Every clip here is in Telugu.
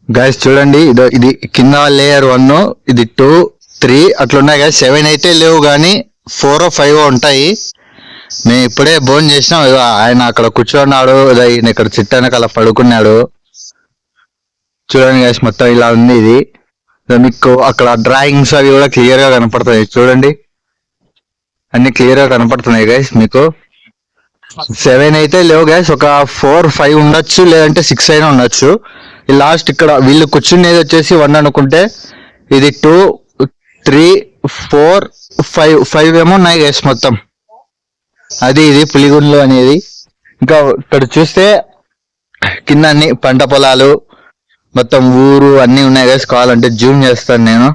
గైస్ చూడండి, ఇది కింద లేయర్ 1, ఇది 2, 3 అట్లున్నాయి గైస్. 7 అయితే లేవు కానీ 4 or 5 ఉంటాయి. మేము ఇప్పుడే భోజనం చేసినాం. ఆయన అక్కడ కూర్చున్నాడు, ఈయన ఇక్కడ చిట్ట వెనకాల పడుకున్నాడు. చూడండి గైస్, మొత్తం ఇలా ఉంది ఇది. మీకు అక్కడ డ్రాయింగ్స్ అవి కూడా క్లియర్ గా కనపడుతున్నాయి. చూడండి, అన్ని క్లియర్ గా కనపడుతున్నాయి గైస్ మీకు. 7 అయితే లేవు గైస్, ఒక 4, 5 ఉండొచ్చు, లేదంటే 6 అయినా ఉండొచ్చు. లాస్ట్ ఇక్కడ వీళ్ళు కూర్చునేది వచ్చేసి 1 అనుకుంటే, ఇది 2, 3, 4, 5 ఏమో ఉన్నాయి గైస్ మొత్తం. అది ఇది పులిగుండ్లు అనేది. ఇంకా ఇక్కడ చూస్తే కింద అన్ని పంట పొలాలు, మొత్తం ఊరు అన్ని ఉన్నాయి గైస్. కావాలంటే జూమ్ చేస్తాను నేను.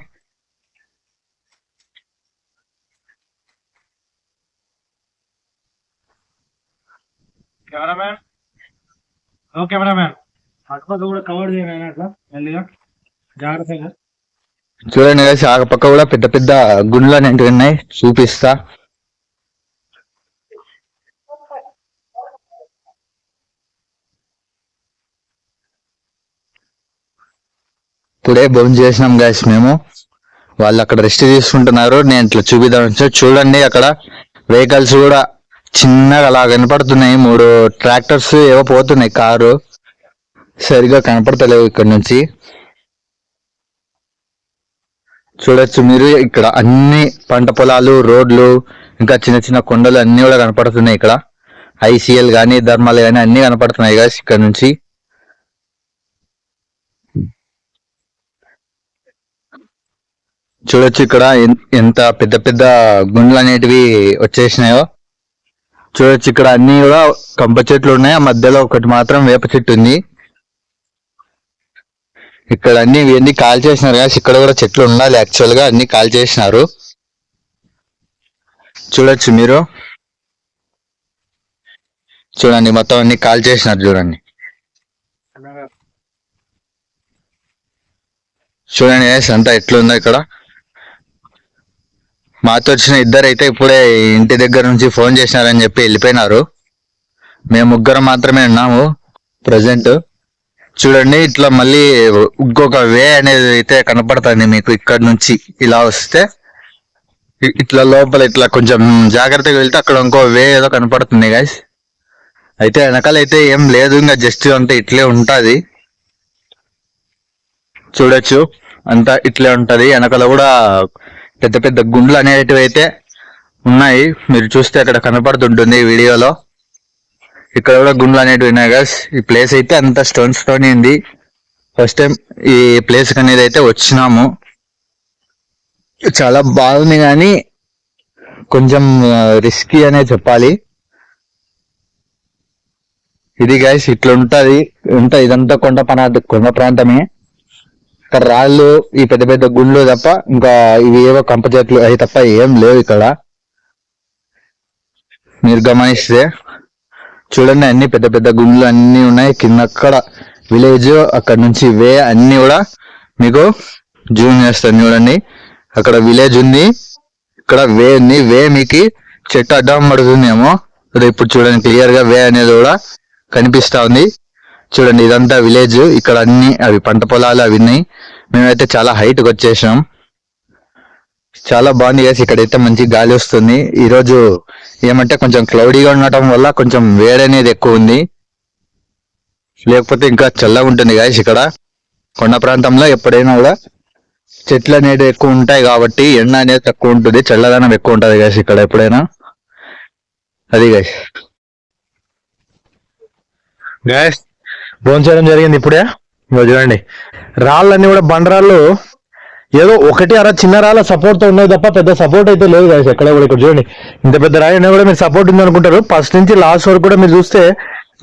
చూడండి గైస్, ఆ పక్క కూడా పెద్ద పెద్ద గుండ్లు అనేటివి ఉన్నాయి, చూపిస్తా. ఇప్పుడే భోజనం చేసినాం గైస్ మేము. వాళ్ళు అక్కడ రెస్ట్ తీసుకుంటున్నారు, నేను ఇట్లా చూపిద్దాం. చూడండి, అక్కడ వెహికల్స్ కూడా చిన్నగా అలా కనపడుతున్నాయి. 3 ట్రాక్టర్స్ ఏవో పోతున్నాయి, కారు సరిగా కనపడతలేవు ఇక్కడ నుంచి. చూడొచ్చు మీరు, ఇక్కడ అన్ని పంట పొలాలు, రోడ్లు, ఇంకా చిన్న చిన్న కొండలు అన్ని కూడా కనపడుతున్నాయి. ఇక్కడ ICL గానీ, ధర్మాలు గానీ అన్ని కనపడుతున్నాయి గైస్ ఇక్కడ నుంచి. చూడొచ్చు ఇక్కడ ఎంత పెద్ద పెద్ద గుండ్లు అనేటివి వచ్చేసినాయో. చూడొచ్చు ఇక్కడ అన్ని కూడా కంప చెట్లు ఉన్నాయి, ఆ మధ్యలో ఒకటి మాత్రం వేప చెట్టు ఉంది. ఇక్కడ అన్ని ఇవన్నీ కాల్ చేసినారు కదా, ఇక్కడ కూడా చెట్లు ఉండాలి యాక్చువల్ గా, అన్ని కాల్ చేసినారు. చూడొచ్చు మీరు, చూడండి మొత్తం అన్ని కాల్ చేసినారు. చూడండి చూడండి అంతా ఎట్లుందో ఇక్కడ. మాతో వచ్చిన 2 అయితే ఇప్పుడే ఇంటి దగ్గర నుంచి ఫోన్ చేసినారని చెప్పి వెళ్ళిపోయినారు. మేము 3 మాత్రమే ఉన్నాము ప్రజెంట్. చూడండి, ఇట్లా మళ్ళీ ఇంకొక వే అనేది అయితే కనపడుతుంది మీకు. ఇక్కడ నుంచి ఇలా వస్తే ఇట్లా లోపల ఇట్లా కొంచెం జాగ్రత్తగా వెళ్తే అక్కడ ఇంకో వే ఏదో కనపడుతుంది గైస్. అయితే వెనకాలైతే ఏం లేదు, ఇంకా జస్ట్ అంతా ఇట్లే ఉంటది. చూడొచ్చు, అంతా ఇట్లే ఉంటది. వెనకాల కూడా పెద్ద పెద్ద గుండ్లు అనేటివి అయితే ఉన్నాయి, మీరు చూస్తే అక్కడ కనపడుతుంటుంది వీడియోలో. ఇక్కడ కూడా గుండ్లు అనేటివి ఉన్నాయి గైస్. ఈ ప్లేస్ అయితే అంత స్టోన్ ఉంది. ఫస్ట్ టైం ఈ ప్లేస్ అనేది అయితే వచ్చినాము. చాలా బాగుంది కానీ కొంచెం రిస్కీ అనే చెప్పాలి. ఇది గైస్ ఇట్లా ఉంటది. ఇదంతా కొండ ప్రాంతమే. ఇక్కడ రాళ్ళు, ఈ పెద్ద పెద్ద గుండ్లు తప్ప ఇంకా ఇవి ఏవో కంప చెట్లు అవి తప్ప ఏం లేవు ఇక్కడ. మీరు గమనిస్తే చూడండి, అన్ని పెద్ద పెద్ద గుండ్లు అన్ని ఉన్నాయి. కింద అక్కడ విలేజ్, అక్కడ నుంచి వే అన్ని కూడా మీకు జూమ్ చేస్తాను. చూడండి, అక్కడ విలేజ్ ఉంది, ఇక్కడ వే ఉంది. వే మీకు చెట్టు అడ్డం పడుతుందేమో. ఇప్పుడు చూడండి, క్లియర్ గా వే అనేది కూడా కనిపిస్తా ఉంది. చూడండి, ఇదంతా విలేజ్. ఇక్కడ అన్ని అవి పంట పొలాలు అవి ఉన్నాయి. మేమైతే చాలా హైట్ కి వచ్చేసాం. చాలా బాగుంది గైస్. ఇక్కడైతే మంచి గాలి వస్తుంది. ఈ రోజు ఏమంటే కొంచెం క్లౌడీగా ఉండటం వల్ల కొంచెం వేడి అనేది ఎక్కువ ఉంది, లేకపోతే ఇంకా చల్లగా ఉంటుంది గైస్. ఇక్కడ కొండ ప్రాంతంలో ఎప్పుడైనా కూడా చెట్లు అనేవి ఎక్కువ ఉంటాయి కాబట్టి ఎండ అనేది తక్కువ ఉంటుంది, చల్లదనం ఎక్కువ ఉంటుంది గైస్ ఇక్కడ ఎప్పుడైనా. అది గైస్ గైస్ భోజనం చేయడం జరిగింది ఇప్పుడే. చూడండి, రాళ్ళన్నీ కూడా బండరాళ్ళు, ఏదో ఒకటి అలా చిన్న రాళ్ళ సపోర్ట్ తో ఉన్నాయి తప్ప పెద్ద సపోర్ట్ అయితే లేదు గైస్ ఎక్కడ కూడా. ఇక్కడ చూడండి, ఇంత పెద్ద రాయి అయినా కూడా మీరు సపోర్ట్ ఉంది అనుకుంటారు. ఫస్ట్ నుంచి లాస్ట్ వరకు కూడా మీరు చూస్తే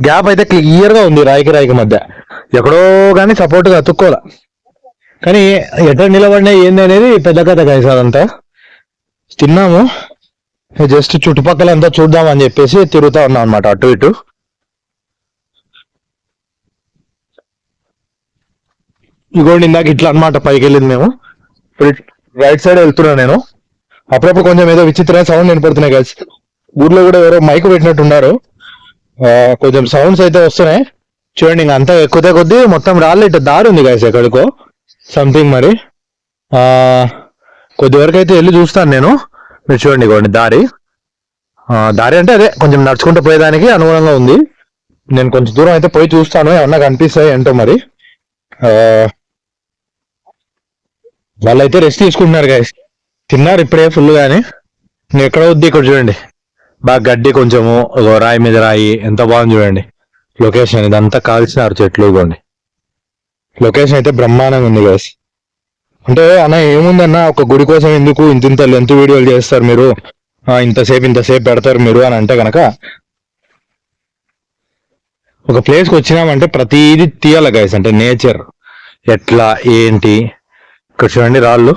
గ్యాప్ అయితే క్లియర్ గా ఉంది రాయికి మధ్య. ఎక్కడో కానీ సపోర్ట్ గా అతుక్కోలే, కానీ ఎక్కడ నిలబడినా ఏంది అనేది పెద్ద కథ గైస్. అదంతా తిన్నాము, జస్ట్ చుట్టుపక్కల అంతా చూద్దాం అని చెప్పేసి తిరుగుతా ఉన్నాం అనమాట అటు ఇటు. ఇగోండి, ఇందాక ఇట్లా అనమాట పైకి వెళ్ళింది. మేము రైట్ సైడ్ వెళ్తున్నా నేను. అప్పుడప్పుడు కొంచెం ఏదో విచిత్రమైన సౌండ్ వినపడుతున్నాయి గైస్. ఊర్లో కూడా ఎవరో మైక్ పెట్టినట్టు ఉన్నారు, కొంచెం సౌండ్స్ అయితే వస్తున్నాయి. చూడండి ఇంకా అంతా ఎక్కుతే కొద్దీ మొత్తం రాళ్ళు ఇట్లా దారి ఉంది గాయస్ ఎక్కడికో సంథింగ్ మరి ఆ కొద్ది వరకు అయితే వెళ్ళి చూస్తాను నేను. మీరు చూడండి ఇవ్వండి దారి. దారి అంటే అదే కొంచెం నడుచుకుంటూ పోయేదానికి అనుగుణంగా ఉంది. నేను కొంచెం దూరం అయితే పోయి చూస్తాను ఏమన్నా కనిపిస్తాయి ఏంటో మరి. వాళ్ళైతే రెస్ట్ తీసుకుంటున్నారు గాయస్, తిన్నారు ఇప్పుడే ఫుల్ గాని. ఎక్కడ వద్దు ఇక్కడ చూడండి బాగా గడ్డి కొంచెము రాయి మీద రాయి ఎంత బాగుంది చూడండి లొకేషన్. ఇదంతా కాల్చినారు చెట్లు ఇవ్వండి. లొకేషన్ అయితే బ్రహ్మాండంగా ఉంది గాయస్. అంటే అన్న ఏముందన్న ఒక గుడి కోసం ఎందుకు ఇంత లెంత్ వీడియోలు చేస్తారు మీరు, ఇంతసేపు పెడతారు మీరు అని అంటే కనుక ఒక ప్లేస్కి వచ్చినామంటే ప్రతిదీ తీయాలి గాయస్. అంటే నేచర్ ఎట్లా ఏంటి. ఇక్కడ చూడండి రాళ్ళు,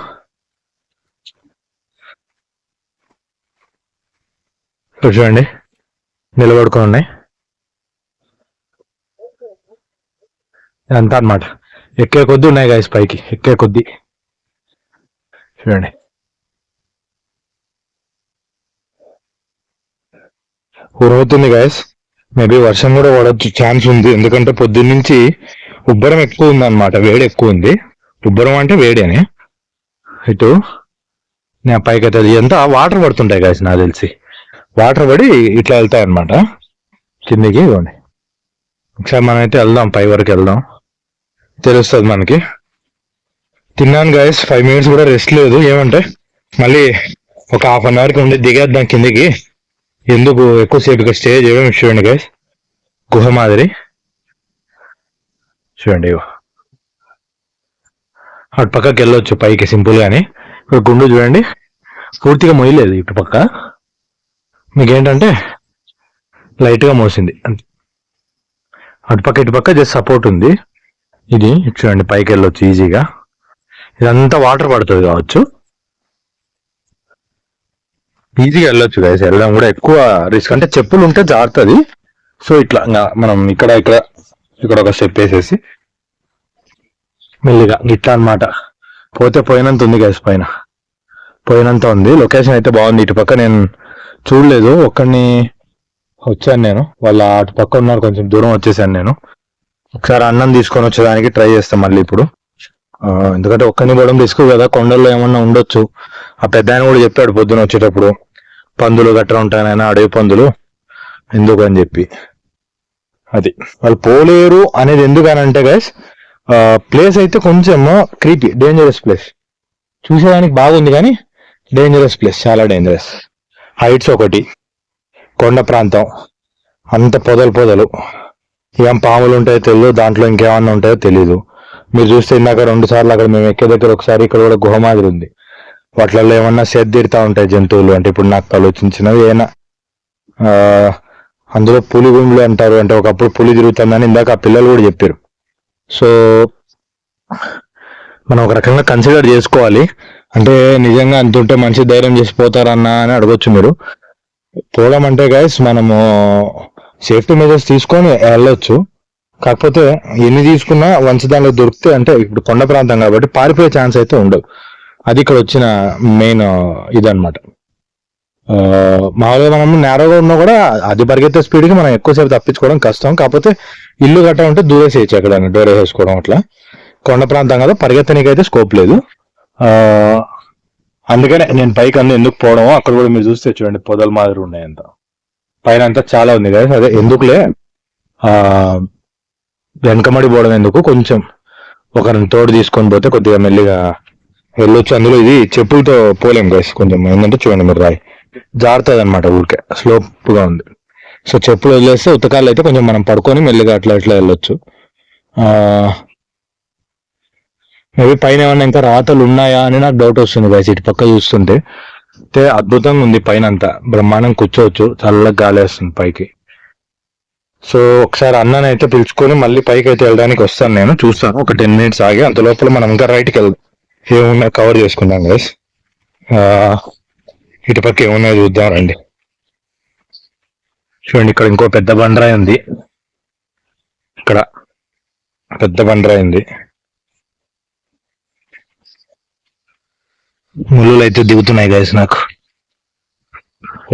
ఇక్కడ చూడండి నిలబడుకొని ఉన్నాయి. అంతా అనమాట. ఎక్కే కొద్దీ ఉన్నాయి గాయస్ పైకి, ఎక్కే కొద్దీ చూడండి. ఉరుముతుంది గాయస్. మేబీ వర్షం కూడా పడవచ్చు ఛాన్స్ ఉంది, ఎందుకంటే పొద్దున్నుంచి ఉబ్బరం ఎక్కువ ఉంది అనమాట, వేడి ఎక్కువ ఉంది. ఉబ్బరం అంటే వేడి అని. ఇటు నేను పైకి అయితే ఎంత వాటర్ పడుతుంటాయి గాయస్, నాకు తెలిసి వాటర్ పడి ఇట్లా వెళ్తాయి అనమాట కిందికి. ఇవ్వండి ఒకసారి మనం అయితే వెళ్దాం, పై వరకు వెళ్దాం, తెలుస్తుంది మనకి. తిన్నాను గాయస్, 5 minutes కూడా రెస్ట్ లేదు. ఏమంటే మళ్ళీ ఒక 1/2 hourకి ఉండి దిగేద్దాం కిందికి, ఎందుకు ఎక్కువసేపు ఇక్కడ స్టే చేయడం. చూడండి గాయస్ గుహ మాదిరి చూడండి. అటు పక్కకి వెళ్ళొచ్చు పైకి సింపుల్ గాని. ఇక్కడ గుండు చూడండి పూర్తిగా మొయ్యలేదు, ఇటు పక్క మీకేంటంటే లైట్ గా మోసింది. అటుపక్క ఇటుపక్క జస్ట్ సపోర్ట్ ఉంది. ఇది చూడండి పైకి వెళ్ళొచ్చు ఈజీగా. ఇదంతా వాటర్ పడుతుంది కావచ్చు, ఈజీగా వెళ్ళొచ్చు గైస్. వెళ్ళడం కూడా ఎక్కువ రిస్క్, అంటే చెప్పులు ఉంటే జారుతుంది. సో ఇట్లా మనం ఇక్కడ ఇక్కడ ఇక్కడ ఒక స్టెప్ వేసేసి మెల్లిగా ఇట్లా అనమాట. పోతే పోయినంత ఉంది గైస్, పైన పోయినంత ఉంది. లొకేషన్ అయితే బాగుంది. ఇటుపక్క నేను చూడలేదు, ఒక్కడిని వచ్చాను నేను, వాళ్ళ అటు పక్క ఉన్నారు, కొంచెం దూరం వచ్చేసాను నేను. ఒకసారి అన్నం తీసుకొని వచ్చేదానికి ట్రై చేస్తాం మళ్ళీ ఇప్పుడు, ఎందుకంటే ఒక్కరిని పోవడం రిస్క్ కదా. కొండల్లో ఏమన్నా ఉండొచ్చు. ఆ పెద్ద ఆయన కూడా చెప్పాడు పొద్దున వచ్చేటప్పుడు, పందులు గట్రా ఉంటాయన, అడవి పందులు ఎందుకు అని చెప్పి. అది వాళ్ళు పోలేరు అనేది ఎందుకనంటే గైస్, ప్లేస్ అయితే కొంచెం క్రీపీ, డేంజరస్ ప్లేస్. చూసేదానికి బాగుంది కానీ డేంజరస్ ప్లేస్, చాలా డేంజరస్. హైట్స్ ఒకటి, కొండ ప్రాంతం, అంత పొదలు, ఏం పాములు ఉంటాయో తెలియదు, దాంట్లో ఇంకేమన్నా ఉంటాయో తెలీదు. మీరు చూస్తే ఇందాక 2 సార్లు అక్కడ మేము ఎక్కే దగ్గర ఒకసారి ఇక్కడ కూడా గుహ మాదిరి ఉంది. వాటిలలో ఏమన్నా సేద్దిరుతా ఉంటాయి జంతువులు, అంటే ఇప్పుడు నక్కలు చిన్నవి ఏమైనా. అందులో పులి గుండ్లు అంటారు, అంటే ఒకప్పుడు పులి తిరుగుతుందని ఇందాక ఆ పిల్లలు కూడా చెప్పారు. సో మనం ఒక రకంగా కన్సిడర్ చేసుకోవాలి. అంటే నిజంగా అంత ఉంటే మంచి ధైర్యం చేసి పోతారన్నా అని అడగొచ్చు మీరు. పోవడం అంటే గైస్ మనము సేఫ్టీ మెజర్స్ తీసుకొని వెళ్ళొచ్చు. కాకపోతే ఎన్ని తీసుకున్నా వన్స్ దానిలో దొరికితే, అంటే ఇప్పుడు కొండ ప్రాంతం కాబట్టి పారిపోయే ఛాన్స్ అయితే ఉండదు. అది ఇక్కడ వచ్చిన మెయిన్ ఇదనమాట. మామూలుగా మనం నేరోగా ఉన్నా కూడా అది పరిగెత్తే స్పీడ్కి మనం ఎక్కువసేపు తప్పించుకోవడం కష్టం. కాకపోతే ఇల్లు గట్ట ఉంటే దూరేసేయచ్చు, ఎక్కడైనా డోర్ వేసేసుకోవడం అట్లా. కొండ ప్రాంతం కదా, పరిగెత్తనికి అయితే స్కోప్ లేదు. అందుకనే నేను పైకి ఎందుకు పోవడమో. అక్కడ కూడా మీరు చూస్తే చూడండి పొదల మాదిరి ఉన్నాయంత, పైన అంతా చాలా ఉంది కదా. అదే ఎందుకులే వెనకమడి పోవడం ఎందుకు, కొంచెం ఒకరిని తోడు తీసుకొని పోతే కొద్దిగా మెల్లిగా వెళ్ళొచ్చు. అందులో ఇది చెప్పులతో పోలేం గైస్, కొంచెం ఏంటంటే చూడండి మీరు రాయి జారుతుంది అనమాట, ఊరికే స్లోప్ గా ఉంది. సో చెప్పులు వదిలేస్తే ఉతకాలు అయితే కొంచెం మనం పడుకొని మెల్లిగా అట్లా ఇట్లా వెళ్ళొచ్చు. మేబీ పైన ఏమన్నా ఇంకా రాతలు ఉన్నాయా అని నాకు డౌట్ వస్తుంది గైస్. ఇటు పక్క చూస్తుంటే అయితే అద్భుతంగా ఉంది, పైన అంతా బ్రహ్మాండం, కూర్చోవచ్చు, చల్లగా గాలి వేస్తుంది పైకి. సో ఒకసారి అన్నని అయితే పిలుచుకొని మళ్ళీ పైకి అయితే వెళ్ళడానికి వస్తాను నేను, చూస్తాను ఒక 10 minutes ఆగి. అంత లోపల మనం ఇంకా రైట్కి వెళ్దాం, ఏమున్నా కవర్ చేసుకుందాం గైస్. ఇటుపక్క ఏమున్నాయో చూద్దాం రండి. చూడండి ఇక్కడ ఇంకో పెద్ద బండరాయి ఉంది, ఇక్కడ పెద్ద బండరాయి ఉంది. ముళ్ళు అయితే దిగుతున్నాయి గైస్ నాకు,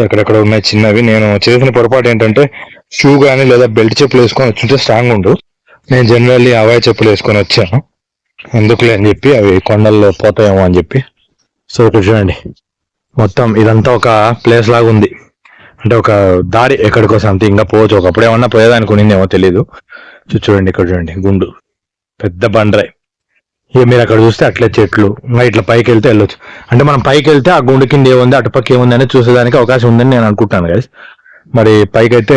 ఎక్కడెక్కడ ఉన్నాయి చిన్నవి. నేను చేసిన పొరపాటు ఏంటంటే షూ కానీ లేదా బెల్ట్ చెప్పులు వేసుకొని వచ్చుంటే స్ట్రాంగ్ ఉండు. నేను జనరల్లీ అవాయ్ చెప్పులు వేసుకొని వచ్చాను, ఎందుకులే అని చెప్పి, అవి కొండల్లో పోతాయేమో అని చెప్పి. సో ఇక్కడ చూడండి, మొత్తం ఇదంతా ఒక ప్లేస్ లాగా ఉంది, అంటే ఒక దారి ఎక్కడికో సంథింగ్ ఇంకా పోవచ్చు. ఒకప్పుడు ఏమన్నా పోయేదానికి ఉన్నిందేమో తెలీదు. చూడండి ఇక్కడ చూడండి, గుండు పెద్ద బండరాయి. ఇక మీరు అక్కడ చూస్తే అట్లే చెట్లు, ఇంకా ఇట్లా పైకి వెళ్తే వెళ్ళొచ్చు. అంటే మనం పైకి వెళ్తే ఆ గుండు కింద ఏముంది, అటుపక్క ఏముంది అనేది చూసేదానికి అవకాశం ఉందని నేను అనుకుంటాను గైస్. మరి పైకి అయితే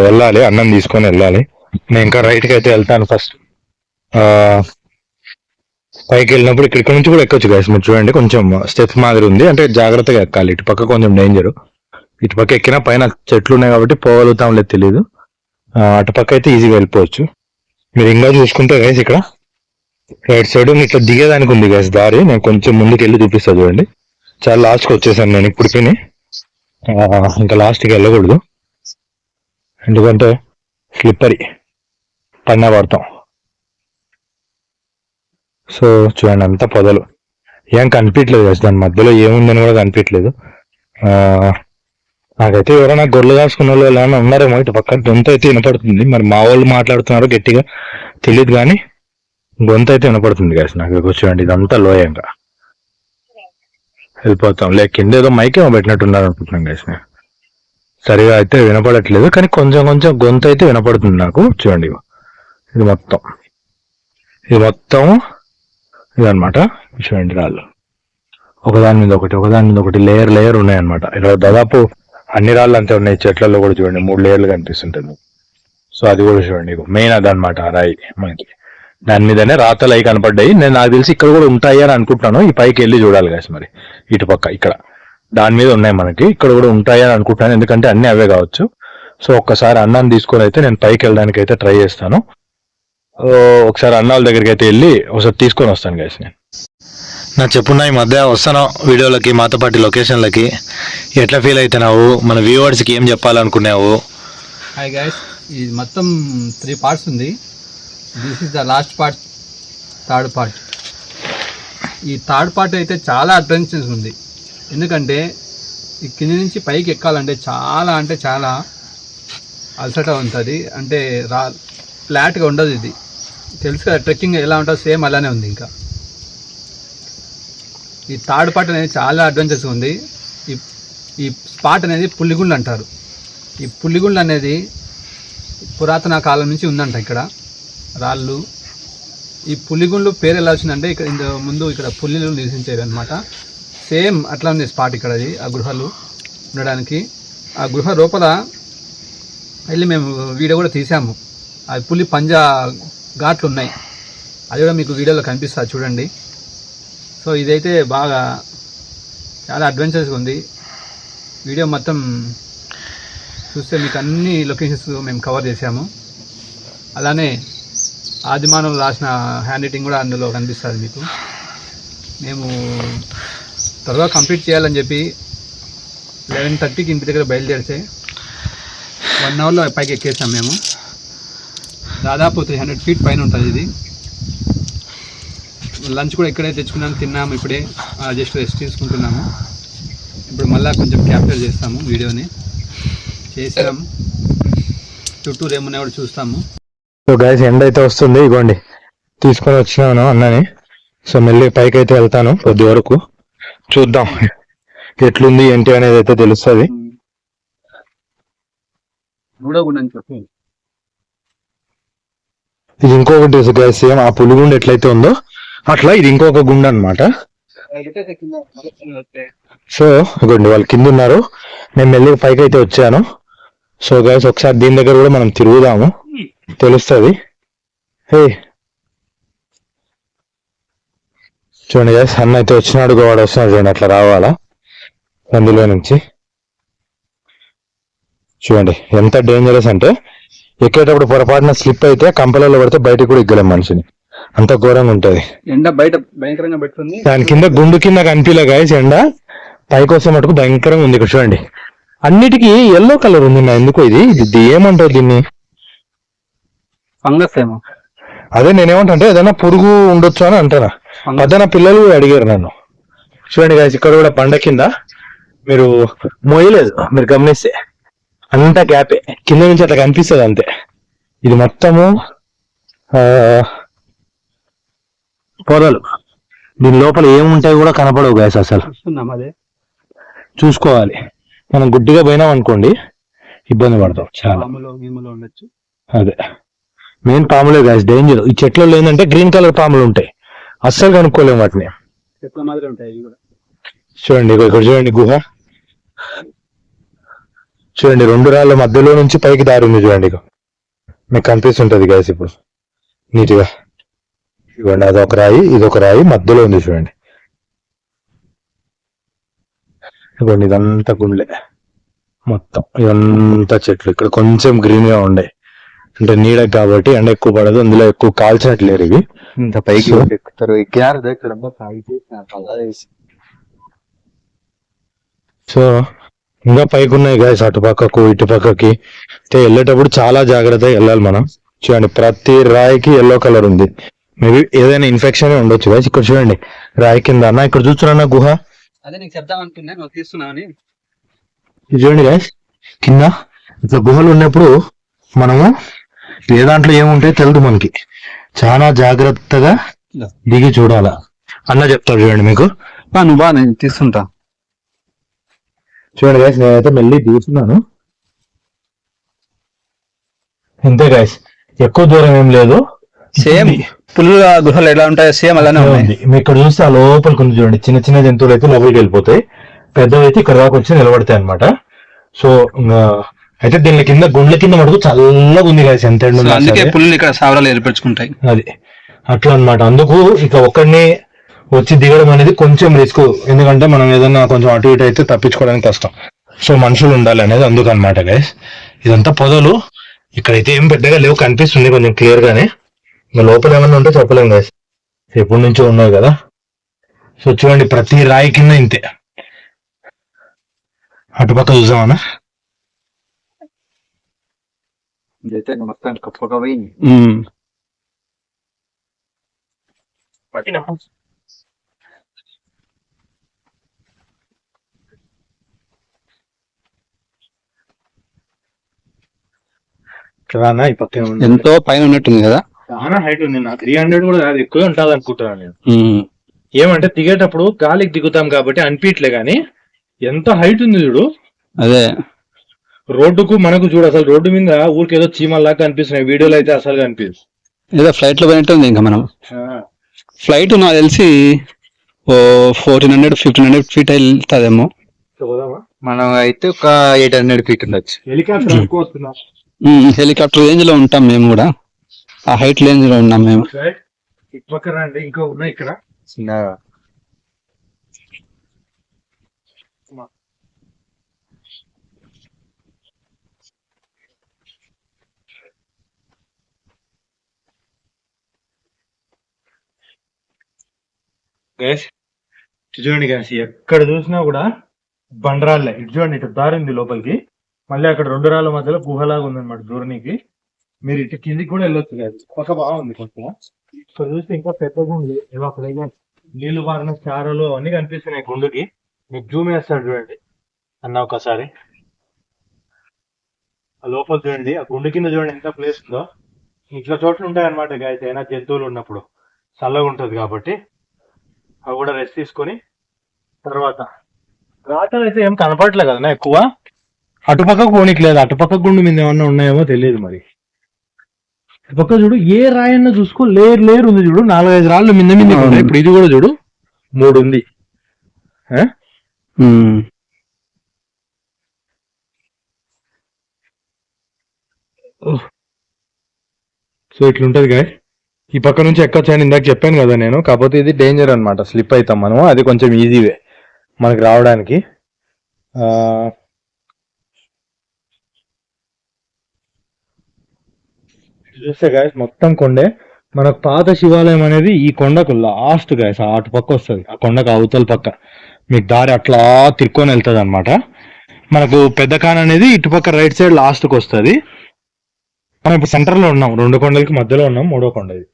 వెళ్ళాలి, అన్నం తీసుకొని వెళ్ళాలి. నేను ఇంకా రైట్కి అయితే వెళ్తాను ఫస్ట్. పైకి వెళ్ళినప్పుడు ఇక్కడ నుంచి కూడా ఎక్కొచ్చు గైస్. మీరు చూడండి, కొంచెం స్టెప్స్ మాదిరి ఉంది, అంటే జాగ్రత్తగా ఎక్కాలి. ఇటు పక్క కొంచెం డేంజర్, ఇటు పక్క ఎక్కినా పైన చెట్లు ఉన్నాయి కాబట్టి పోగలుగుతాం లేదు తెలీదు. అటుపక్క అయితే ఈజీగా వెళ్ళిపోవచ్చు. మీరు ఇంకా చూసుకుంటే గైస్ ఇక్కడ రైట్ సైడ్ ఇట్లా దిగేదానికి ఉంది గైస్ దారి. నేను కొంచెం ముందుకు వెళ్ళి చూపిస్తాను చూడండి. చాలా లాస్ట్కి వచ్చేసాను నేను ఇప్పటికి. ఇంకా లాస్ట్కి వెళ్ళకూడదు, ఎందుకంటే స్లిప్పరీ, పైన పడతాం. సో చూడండి, అంతా పొదలు, ఏం కనిపించలేదు గైస్. దాని మధ్యలో ఏముందని కూడా కనిపించలేదు. నాకైతే ఎవరైనా గొర్రెలు కాసుకున్న వాళ్ళు ఏమైనా ఉన్నారేమో. ఇటు పక్కన గొంతు అయితే వినపడుతుంది, మరి మా వాళ్ళు మాట్లాడుతున్నారు గట్టిగా తెలియదు, కానీ గొంతు అయితే వినపడుతుంది గైస్ నాకు. చూడండి, ఇదంతా లోయంగా వెళ్ళిపోతాం. కింద ఏదో మైక్ ఏమో పెట్టినట్టున్నారు అనుకుంటున్నాను గైస్. సరిగా అయితే వినపడట్లేదు, కానీ కొంచెం కొంచెం గొంతు అయితే వినపడుతుంది నాకు. చూడండి, ఇది మొత్తం ఇదనమాట. చూడండి, రాళ్ళు ఒకదాని మీద ఒకటి లేయర్ ఉన్నాయన్నమాట. ఇలా దాదాపు అన్ని రాళ్ళు అంతే ఉన్నాయి. చెట్లలో కూడా చూడండి 3 లేయర్లు కనిపిస్తుంటుంది. సో అది కూడా చూడండి, మెయిన్ అదనమాట ఆ రాయి మనకి. దాని మీదనే రాతలు అవి కనపడ్డాయి. నాకు తెలిసి ఇక్కడ కూడా ఉంటాయి అని అనుకుంటున్నాను. ఈ పైకి వెళ్ళి చూడాలి గైస్. మరి ఇటు పక్క ఇక్కడ దాని మీద ఉన్నాయి మనకి, ఇక్కడ కూడా ఉంటాయి అని అనుకుంటున్నాను, ఎందుకంటే అన్ని అవే కావచ్చు. సో ఒక్కసారి అన్నాన్ని తీసుకొని అయితే నేను పైకి వెళ్ళడానికి అయితే ట్రై చేస్తాను. ఒకసారి అన్నాల దగ్గరికి అయితే వెళ్ళి ఒకసారి తీసుకొని వస్తాను గైస్. నేను చెప్పున్నా ఈ మధ్య వస్తాను వీడియోలకి, మాతో పాటు లొకేషన్లకి. ఎట్లా ఫీల్ అవుతున్నావు, మన వ్యూవర్స్కి ఏం చెప్పాలనుకున్నావు? హాయ్ గైస్, ఇది మొత్తం 3 parts ఉంది. This is the last part, third part. ఈ థర్డ్ పార్ట్ అయితే చాలా అడ్వెంచర్స్ ఉంది, ఎందుకంటే ఈ కింద నుంచి పైకి ఎక్కాలంటే చాలా అలసట ఉంటుంది. అంటే ఫ్లాట్గా ఉండదు. ఇది తెలుసు కదా, ట్రెక్కింగ్ ఎలా ఉంటుందో సేమ్ అలానే ఉంది. ఇంకా ఈ థర్డ్ పార్ట్ అనేది చాలా అడ్వెంచర్స్ ఉంది. ఈ స్పాట్ అనేది పుల్లిగుండ్లు అంటారు. ఈ పుల్లిగుండ్లు అనేది పురాతన కాలం నుంచి ఉందంట ఇక్కడ రాళ్ళు. ఈ పులిగుండ్లు పేరు ఎలా వచ్చిందంటే, ఇక్కడ ముందు ఇక్కడ పుల్లిలు నివసించేవి అనమాట. సేమ్ అట్లా ఉంది స్పాట్ ఇక్కడ. అది ఆ గృహలు ఉండడానికి. ఆ గృహ లోపల వెళ్ళి మేము వీడియో కూడా తీసాము. ఆ పులి పంజా ఘాట్లు ఉన్నాయి, అది కూడా మీకు వీడియోలో కనిపిస్తుంది చూడండి. సో ఇదైతే బాగా చాలా అడ్వెంచర్స్గా ఉంది. వీడియో మొత్తం చూస్తే మీకు అన్ని లొకేషన్స్ మేము కవర్ చేసాము. అలానే ఆదిమానవులు రాసిన హ్యాండ్ రైటింగ్ కూడా అందులో కనిపిస్తుంది మీకు. మేము త్వరగా కంప్లీట్ చేయాలని చెప్పి 11:30కి ఇంటి దగ్గర బయలుదేరితే 1 అవర్లో పైకి ఎక్కేసాం మేము. దాదాపు 300 feet పైన ఉంటుంది ఇది. లంచ్ కూడా ఇక్కడే తెచ్చుకున్నాము, తిన్నాము. ఇప్పుడే జస్ట్ రెస్ట్ తీసుకుంటున్నాము. ఇప్పుడు మళ్ళీ కొంచెం క్యాప్చర్ చేస్తాము, వీడియోని చేసాము. చుట్టూ ఏమున్నా కూడా చూస్తాము. సో గైస్, ఎండ్ అయితే వస్తుంది. ఇగోండి, తీసుకొని వచ్చినాను అన్నని. సో మళ్ళీ పైకి అయితే వెళ్తాను. కొద్ది వరకు చూద్దాం ఎట్లుంది ఏంటి అనేది అయితే తెలుస్తుంది. ఇది ఇంకొకటి గైస్, సేమ్ ఆ పులిగుండు ఎట్లయితే ఉందో అట్లా ఇది ఇంకొక గుండు అనమాట. సో ఇగోండి, వాళ్ళు కింద ఉన్నారు, నేను మళ్ళీ పైకి అయితే వచ్చాను. సో గైస్, ఒకసారి దీని దగ్గర కూడా మనం తిరుగుదాము, తెలుస్తుంది. హే చూడండి గైస్, అన్న అయితే వచ్చినాడు, వాడు వస్తున్నాడు చూడండి. అట్లా రావాలా అందులో నుంచి. చూడండి ఎంత డేంజరస్ అంటే, ఎక్కేటప్పుడు పొరపాటున స్లిప్ అయితే కంపలలో పడితే బయటకు కూడా ఎక్కలేం మనిషిని, అంత ఘోరంగా ఉంటది. ఎండ బయట భయంకరంగా పెట్టుకుంది. దాని కింద గుండు కింద కనిపిలే గైస్ ఎండ, పైకి వస్తే మటుకు భయంకరంగా ఉంది. ఇక్కడ చూడండి, అన్నిటికీ ఎల్లో కలర్ ఉంది. ఎందుకు ఇది ఏమంటావు దీన్ని? ఫంగస్ ఏమో. అదే నేనేమంటే ఏదైనా పురుగు ఉండొచ్చు అని అంటారా. అదే నా పిల్లలు అడిగారు నన్ను. చూడండి గైస్, ఇక్కడ కూడా బండ కింద మీరు మోయలేదు, మీరు గమనిస్తే అంతా గ్యాపే, కింద నుంచి అట్లా కనిపిస్తుంది అంతే. ఇది మొత్తము ఆ, పొదలు. దీని లోపల ఏముంటాయి కూడా కనపడవు గాయస్, అసలు చూస్తున్నాం అదే. చూసుకోవాలి. మనం గుడ్డిగా పోయినాం అనుకోండి ఇబ్బంది పడతాం చాలా. పాములో గీములో ఉండొచ్చు. అదే మెయిన్ పాములే గాయస్ డేంజర్. ఈ చెట్లలో ఏంటంటే గ్రీన్ కలర్ పాములు ఉంటాయి, అస్సలు కనుక్కోలేము వాటిని. చెట్ల మాదిరి ఉంటాయి ఇవి కూడా. చూడండి ఇక్కడ చూడండి గుహ. చూడండి 2 రాళ్ళ మధ్యలో నుంచి పైకి దారి ఉంది చూడండి. మీకు కనిపిస్తుంటది గాయస్ ఇప్పుడు నీట్గా. ఇవ్వండి, అదొక రాయి, ఇదొక రాయి మధ్యలో ఉంది చూడండి. ఇవ్వండి, ఇదంతా గుండె మొత్తం, ఇదంతా చెట్లు. ఇక్కడ కొంచెం గ్రీన్ గా ఉండే, అంటే నీడ కాబట్టి ఎండ ఎక్కువ పడదు, అందులో ఎక్కువ కాల్చినట్లేరు ఇవి. ఇంత పైకి So, ఎక్కుతారు, ఎక్కినారు దగ్గర. సో ఇంకా పైకి ఉన్నాయి గాయస్, అటు పక్కకు ఇటు పక్కకి. వెళ్ళేటప్పుడు చాలా జాగ్రత్తగా వెళ్ళాలి మనం. చూడండి ప్రతి రాయికి ఎల్లో కలర్ ఉంది, మేబీ ఏదైనా ఇన్ఫెక్షన్ ఉండొచ్చు గాయస్. ఇక్కడ చూడండి రాయి కింద అన్న, ఇక్కడ చూస్తున్నా గుహ. అదే నీకు చెప్దాం అనుకున్నా, నువ్వు తీస్తున్నావని. ఇది చూడండి గాయస్, కింద ఇట్లా గుహలు ఉన్నప్పుడు మనము ఏ దాంట్లో ఏముంటాయో తెలియదు మనకి, చాలా జాగ్రత్తగా దిగి చూడాలా. అన్న చెప్తాడు చూడండి మీకు. నువ్వు బా, నేను తీస్తుంటా. చూడండి గాయస్, నేనైతే మెల్లి దిగుతున్నాను. అంతే గాయస్, ఎక్కువ దూరం ఏం లేదు. సేమ్ పులుల గుహలు ఎలా ఉంటాయో సేమ్ అలానే ఉంది. మీరు ఇక్కడ చూస్తే ఆ లోపలికి ఉంది చూడండి, చిన్న చిన్న జంతువులు అయితే లోపలికి వెళ్ళిపోతాయి, పెద్దవి అయితే ఇక్కడ దాకా వచ్చి నిలబడతాయి అనమాట. సో అయితే దీని కింద గుండ్ల కింద మటుకు చల్లగా ఉంది గాయస్, ఎంత ఎండ ఉన్నా అందుకే సరే. పులులు ఇక్కడ సావరాలు ఏర్పరచుకుంటాయి. అది అట్లా అన్నమాట. అందుకు ఇక ఒక్కడిని వచ్చి దిగడం అనేది కొంచెం రిస్క్, ఎందుకంటే మనం ఏదైనా కొంచెం అటు ఇటు అయితే తప్పించుకోవడానికి కష్టం. సో మనుషులు ఉండాలి అనేది అందుకు అనమాట గైస్. ఇదంతా పొదలు, ఇక్కడైతే ఏం పెద్దగా లేవు, కనిపిస్తుంది కొంచెం క్లియర్ గానే. ఇంకా లోపల ఏమన్నా ఉంటే చెప్పలేము గైస్, ఎప్పటి నుంచో ఉన్నాయి కదా. సో చూడండి ప్రతి రాయి కింద ఇంతే. అటుపక్క చూసామన్నా, మొత్తం కప్పగా పోయి కదా. ఈ పక్క ఎంతో పైన ఉన్నట్టుంది కదా. చాలా హైట్ ఉంది, నా 300 కూడా కాదు, ఎక్కువే ఉంటుంది అనుకుంటున్నాను నేను. ఏమంటే దిగేటప్పుడు గాలికి దిగుతాం కాబట్టి అనిపించలే, గానీ ఎంత హైట్ ఉంది చూడు. అదే రోడ్డుకు మనకు చూడు, అసలు రోడ్డు మీద ఊరికేదో చీమల్లాగా కనిపిస్తున్నాయి, వీడియోలో అయితే అసలు కనిపిస్తుంది. ఏదో ఫ్లైట్ లో పోయినట్టుంది. ఇంకా మనం ఫ్లైట్ నాకు తెలిసి ఓ 1400-1500 ఫీట్ వెళ్తాదేమో. మనం అయితే ఒక 800 feet ఉండొచ్చు. హెలికాప్టర్ ఎక్కువ వస్తున్నా. హెలికాప్టర్ రేంజ్ లో ఉంటాం మేము కూడా, ఆ హైట్ రేంజ్ లో ఉన్నాం మేము. ఇటు పక్క రండి, ఇంకా ఉన్నాయి ఇక్కడ చిన్నగా. గైస్ చూడండి గైస్, ఎక్కడ చూసినా కూడా బండరాళ్ళే. ఇటు చూడండి, ఇటు దారి ఉంది లోపలికి, మళ్ళీ అక్కడ 2 రాళ్ళ మధ్యలో గుహలాగా ఉందన్నమాట దూరానికి. మీరు ఇటు కిందికి కూడా వెళ్ళొచ్చు గైస్, పక్క బాగుంది కొంచెం. ఇక్కడ చూస్తే ఇంకా పెద్ద గుండు, ఏవో అక్కడ నీళ్లు పారిన చారలు అవన్నీ కనిపిస్తున్నాయి గుండుకి. మీకు జూమ్ వేస్తాడు చూడండి అన్న ఒకసారి. ఆ లోపల చూడండి, ఆ గుండు కింద చూడండి ఎంత ప్లేస్ ఉందో. ఇట్లా చోట్ల ఉంటాయి అనమాట గైస్, అయినా జంతువులు ఉన్నప్పుడు చల్లగా ఉంటది కాబట్టి అవి కూడా రెస్ట్ తీసుకొని తర్వాత. రాటలు అయితే ఏం కనపడట్లే కదా ఎక్కువ, అటుపక్కకు పోనీట్లేదు. అటుపక్క గుండు మీద ఏమన్నా ఉన్నాయేమో తెలియదు మరి. ఇటుపక్క చూడు, ఏ రాయన్న చూసుకో, లేరు ఉంది చూడు, 4-5 రాళ్ళు మింద ఉన్నాయి. ఇప్పుడు ఇది కూడా చూడు 3 ఉంది. సో ఇట్లుంటది గాయ్. ఈ పక్క నుంచి ఎక్కొచ్చాను ఇందాక చెప్పాను కదా నేను, కాకపోతే ఇది డేంజర్ అనమాట, స్లిప్ అవుతాం మనము. అది కొంచెం ఈజీవే మనకి రావడానికి. చూస్తే గాయస్ మొత్తం కొండే. మనకు పాత శివాలయం అనేది ఈ కొండకు లాస్ట్ గాయస్, అటు పక్క వస్తుంది, ఆ కొండకు అవతల పక్క మీకు దారి అట్లా తిరుక్కొని వెళ్తుంది అనమాట. మనకు పెద్ద ఖాన్ అనేది ఇటుపక్క రైట్ సైడ్ లాస్ట్కి వస్తుంది. మనం ఇప్పుడు సెంటర్ లో ఉన్నాం, 2 కొండలకి మధ్యలో ఉన్నాం, 3వ కొండ ఇది.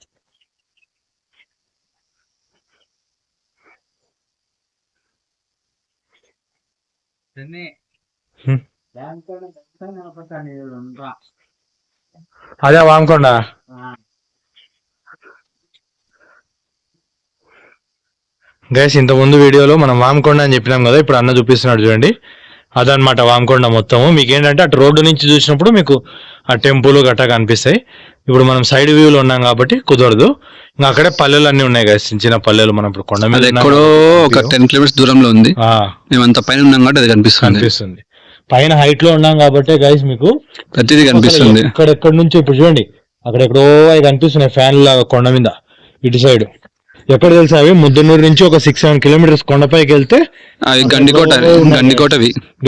అదే వామకొండ. గైస్ ఇంత ముందు వీడియోలో మనం వామకొండ అని చెప్పినాం కదా, ఇప్పుడు అన్న చూపిస్తున్నాడు చూడండి, అదనమాట వామకొండ మొత్తము. మీకు ఏంటంటే అటు రోడ్డు నుంచి చూసినప్పుడు మీకు ఆ టెంపుల్ గట్టా కనిపిస్తాయి. ఇప్పుడు మనం సైడ్ వ్యూలో ఉన్నాం కాబట్టి కుదరదు. ఇంకా అక్కడే పల్లెలు అన్ని ఉన్నాయి గైస్, చిన్న చిన్న పల్లెలు. మనం ఇప్పుడు కొండ మీద ఎక్కడో ఒక 10 kilometers దూరంలో ఉంది. మేము అంత పైన ఉన్నాం కాబట్టి అది కనిపిస్తుంది. పైన హైట్ లో ఉన్నాం కాబట్టి గైస్ మీకు ప్రతిదీ కనిపిస్తుంది. ఎక్కడెక్కడ నుంచి ఇప్పుడు చూడండి, అక్కడెక్కడో అవి కనిపిస్తున్నాయి ఫ్యాన్ లాగా కొండ మీద ఇటు సైడ్. ఎక్కడ తెలుసా అవి? ముద్దనూరు నుంచి ఒక 6-7 kilometers కొండపైకి వెళ్తే అవి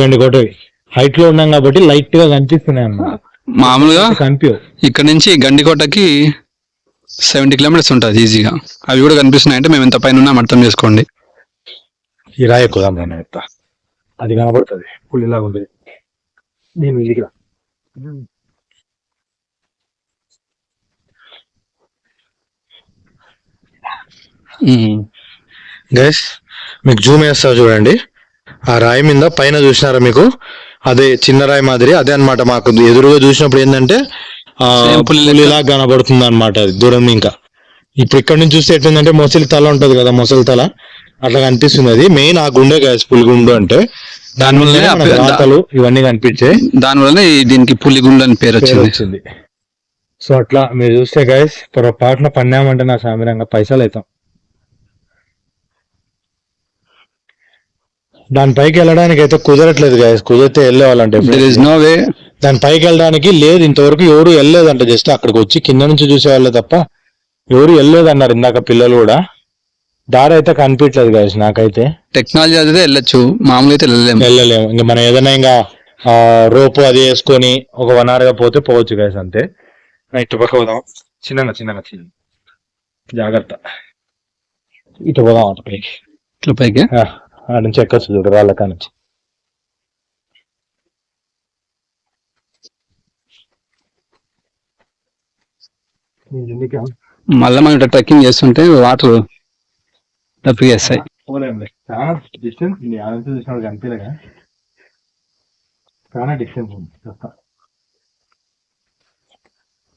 గండికోటవి హైట్ లో ఉన్నాం కాబట్టి లైట్ గా కనిపిస్తున్నాయి అన్నమాట. మామూలుగా ఇక్కడ నుంచి గండికోటకి 70 kilometers ఉంటుంది ఈజీగా. అవి కూడా కనిపిస్తున్నాయి అంటే మేము ఎంత పైన ఉన్నాం అర్థం చేసుకోండి. ఈ రాయి ఎక్కుదాం నేను ఎత్తా, అది కనబడుతుంది పులిలాగా ఉంది. నేను ఇంటికి రా. గైస్ మీకు జూమ్ వేస్తా చూడండి, ఆ రాయి మీద పైన చూసినారా మీకు, అదే చిన్న రాయి మాదిరి అదే అనమాట. మాకు ఎదురుగా చూసినప్పుడు ఏంటంటే పులిలా కనబడుతుంది అనమాట అది దూరం. ఇంకా ఇప్పుడు ఇక్కడ నుంచి చూస్తే ఎట్లుందంటే మొసలి తల ఉంటది కదా, మొసలి తల అట్లా కనిపిస్తుంది. అది మెయిన్ ఆ గుండె గ్యాస్, పులిగుండు అంటే దానివల్ల రాతలు ఇవన్నీ కనిపించాయి. దానివల్ల దీనికి పులిగుండు అని పేరు వచ్చింది. సో అట్లా మీరు చూస్తే గైస్ పొరపాటున పన్నామంటే నా సామిరంగా పైసలు అవుతాం. దాని పైకి వెళ్ళడానికి అయితే కుదరట్లేదు గైస్, కుదిరితే వెళ్ళేవాళ్ళంటే దాని పైకి వెళ్ళడానికి లేదు, ఇంతవరకు ఎవరు వెళ్ళలేదంట. జస్ట్ అక్కడికి వచ్చి కింద నుంచి చూసేవాళ్ళే తప్ప ఎవరు వెళ్ళలేదన్నారు ఇందాక పిల్లలు కూడా. దారి అయితే కనిపించలేదు గైస్ నాకైతే. టెక్నాలజీ అయితే వెళ్ళొచ్చు, మామూలు అయితే వెళ్ళలేము. ఇంకా మనం ఏదైనా ఇంకా రోపు అది వేసుకొని ఒక 1 hour గా పోతే పోవచ్చు గైస్, అంతే. ఇటు పక్క పోదాం, చిన్నగా జాగ్రత్త. ఇటు పోదాం అటు పైకి, ఇట్లా పైకి ఆడ నుంచి ఎక్కచ్చు చూడు రాళ్ళ కానుంచి. మళ్ళీ మనం ఇట్లా ట్రెక్కింగ్ చేస్తుంటే వాటర్ తప్పిస్తాయి. చాలా డిస్టెన్స్ ఉంది, చూసినప్పుడు కనిపించగా చాలా డిస్టెన్స్ ఉంది.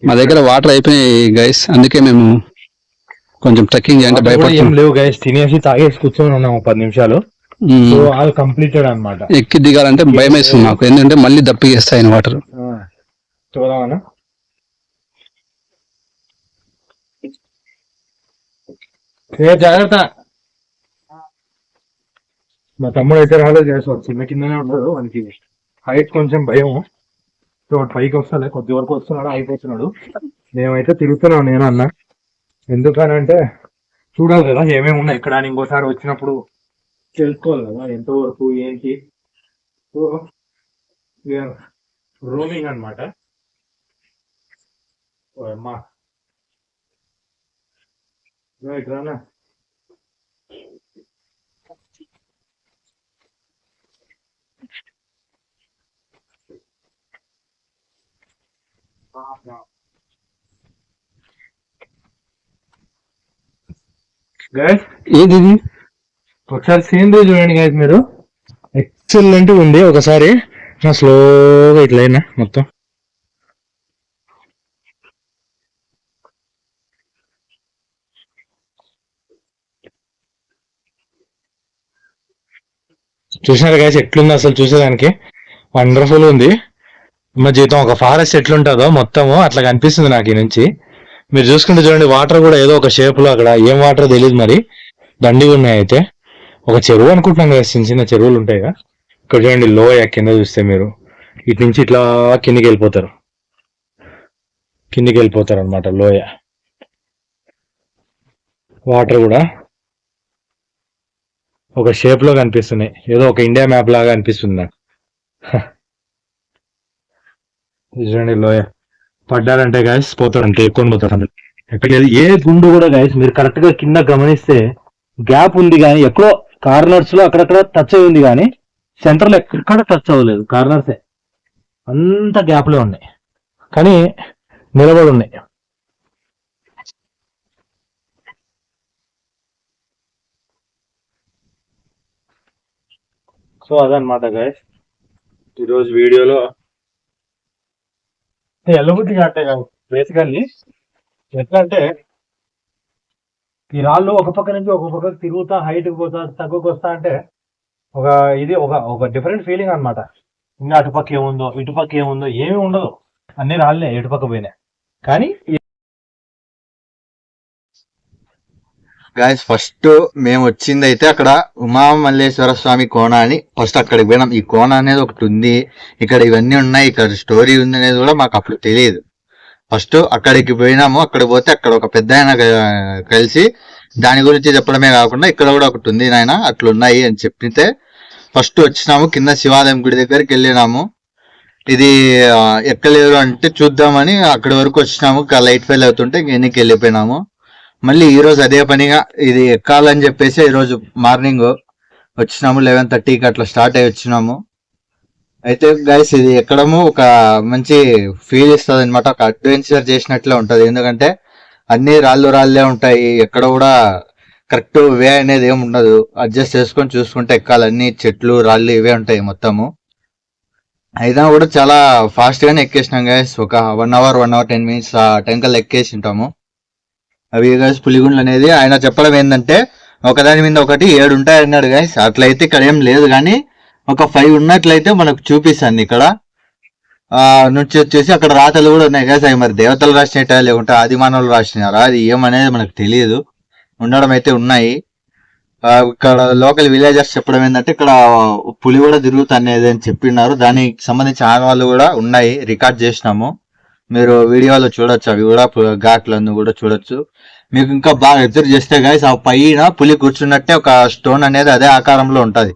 మా దగ్గర వాటర్ అయిపోయినాయి గైస్, అందుకే మేము కొంచెం ట్రెక్కింగ్ చేయాలంటే భయపడతాం. లేవు గైస్, తినేసి తాగేసి కూర్చొని ఉన్నాము 10 నిమిషాలు. అది కంప్లీటెడ్ అన్నమాట. ఎక్కి దిగాలంటే భయం వేస్తుంది నాకు, ఎందుకంటే మళ్ళీ దప్పిస్తాయి వాటర్. చూద్దామన్నా జాగ్రత్త. మా తమ్ముడు అయితే రాలేదు చేస్తాడు, చిన్న కిందనే ఉంటాడు, వానికి హైట్ కొంచెం భయం. సో పైకి వస్తాలే, కొద్ది వరకు వస్తున్నాడు, అయిపోతున్నాడు. మేమైతే తిరుగుతున్నాం నేను అన్న, ఎందుకనంటే చూడాలి కదా ఏమేమి ఉన్నాయి ఇక్కడ అని. ఇంకోసారి వచ్చినప్పుడు తెలుసుకోవాలి కదా ఎంతవరకు ఏంటి. సో రోమింగ్ అనమాట. అమ్మా ఇక్కడనా ఏది ఒకసారి సీనరీ చూడండి గైస్ మీరు, ఎక్సలెంట్ ఉంది. ఒకసారి స్లోగా ఇట్లయినా మొత్తం చూసినారు గైస్ ఎట్లుంది అసలు, చూసేదానికి వండర్ఫుల్ ఉంది. మా జీవితం ఒక ఫారెస్ట్ ఎట్లుంటుందో మొత్తము అట్లా కనిపిస్తుంది నాకు ఈ నుంచి. మీరు చూసుకుంటే చూడండి, వాటర్ కూడా ఏదో ఒక షేప్ లో, అక్కడ ఏం వాటర్ తెలియదు మరి, దండిగా ఉన్నాయి. అయితే ఒక చెరువు అనుకుంటున్నాం కదా, చిన్న చిన్న చెరువులు ఉంటాయి కదా. ఇక్కడ చూడండి లోయ కింద చూస్తే మీరు, ఇటు నుంచి ఇట్లా కిందికి వెళ్ళిపోతారు అనమాట లోయ. వాటర్ కూడా ఒక షేప్ లో కనిపిస్తున్నాయి, ఏదో ఒక ఇండియా మ్యాప్ లాగా అనిపిస్తుంది నాకు. చూడండి లోయ, పడ్డారంటే గాయస్ పోతాడంటే ఎక్కువ పోతాడు. ఎక్కడ ఏ గుండు కూడా గాయస్ మీరు కరెక్ట్ గా కింద గమనిస్తే గ్యాప్ ఉంది కానీ, ఎక్కడో కార్నర్స్ లో అక్కడక్కడ టచ్ అయి ఉంది కానీ సెంటర్ లో ఎక్కడ టచ్ అవ్వలేదు. కార్నర్సే అంత గ్యాప్ లో ఉన్నాయి కానీ నిలబడి ఉన్నాయి. సో అదనమాట గైస్ ఈరోజు వీడియోలో. ఎల్లబుద్ధి కాటే కాదు బేసికల్లీ, ఎట్లా అంటే ఈ రాళ్ళు ఒక పక్క నుంచి ఒక పక్కకు తిరుగుతా హైట్కి పోతా తగ్గుకు వస్తా అంటే ఇది ఒక డిఫరెంట్ ఫీలింగ్ అనమాట. ఇంకా అటుపక్క ఏముందో ఇటుపక్క ఏముందో ఏమీ ఉండదు, అన్ని రాళ్ళే ఇటుపక్క పోయినాయి. కానీ గాయస్ ఫస్ట్ మేము వచ్చింది అయితే అక్కడ ఉమామల్లేశ్వర స్వామి కోన అని ఫస్ట్ అక్కడికి పోయినాం. ఈ కోన అనేది ఒకటి ఉంది, ఇక్కడ ఇవన్నీ ఉన్నాయి, ఇక్కడ స్టోరీ ఉంది అనేది కూడా మాకు అప్పుడు తెలియదు. ఫస్ట్ అక్కడికి పోయినాము. అక్కడ పోతే అక్కడ ఒక పెద్ద ఆయన కలిసి దాని గురించి చెప్పడమే కాకుండా ఇక్కడ కూడా ఒకటి ఉంది నాయన అట్లున్నాయి అని చెప్పితే ఫస్ట్ వచ్చినాము. కింద శివాలయం గుడి దగ్గరికి వెళ్ళినాము. ఇది ఎక్కలేరు అంటే చూద్దామని అక్కడి వరకు వచ్చినాము. లైట్ ఫెయిల్ అవుతుంటే ఎన్నికి వెళ్ళిపోయినాము. మళ్ళీ ఈ రోజు అదే పనిగా ఇది ఎక్కాలని చెప్పేసి ఈ రోజు మార్నింగ్ వచ్చినాము. 11:30కి అట్లా స్టార్ట్ అయ్యి వచ్చినాము. అయితే గైస్ ఇది ఎక్కడము ఒక మంచి ఫీల్ ఇస్తుంది అనమాట, ఒక అడ్వెంచర్ చేసినట్లే ఉంటది. ఎందుకంటే అన్ని రాళ్ళే ఉంటాయి, ఎక్కడ కూడా కరెక్ట్ వే అనేది ఏమి ఉండదు. అడ్జస్ట్ చేసుకొని చూసుకుంటే ఎక్కాలి. అన్ని చెట్లు రాళ్ళు ఇవే ఉంటాయి మొత్తము. అయినా కూడా చాలా ఫాస్ట్ గానే ఎక్కేసినాం గైస్. ఒక 1 అవర్ 10 minutes ఆ టెంకల్ ఎక్కేసి ఉంటాము. అవి గైస్ పులిగుండ్లు అనేది ఆయన చెప్పడం ఏంటంటే ఒకదాని మీద ఒకటి 7 ఉంటాయి అన్నాడు గైస్. అట్లయితే ఇక్కడ ఏం లేదు, కానీ ఒక 5 ఉన్నట్లయితే మనకు చూపిస్తాను. ఇక్కడ నుంచి వచ్చేసి అక్కడ రాతలు కూడా ఉన్నాయి గైస్. అవి మరి దేవతలు రాసినట్టా లేకుంటే ఆది మానవులు రాసినారా అది ఏమనేది మనకు తెలియదు. ఉండడం అయితే ఉన్నాయి. ఇక్కడ లోకల్ విలేజర్స్ చెప్పడం ఏంటంటే ఇక్కడ పులి కూడా తిరుగుతుంది అని చెప్పినారు. దానికి సంబంధించిన ఆనవాళ్ళు కూడా ఉన్నాయి, రికార్డ్ చేసినాము. మీరు వీడియోలో చూడొచ్చు, అవి కూడా ఘాట్లను కూడా చూడొచ్చు. మీకు ఇంకా బాగా అబ్జర్వ్ చేస్తే గైస్ ఆ పైన పులి కూర్చున్నట్టే ఒక స్టోన్ అనేది అదే ఆకారంలో ఉంటది.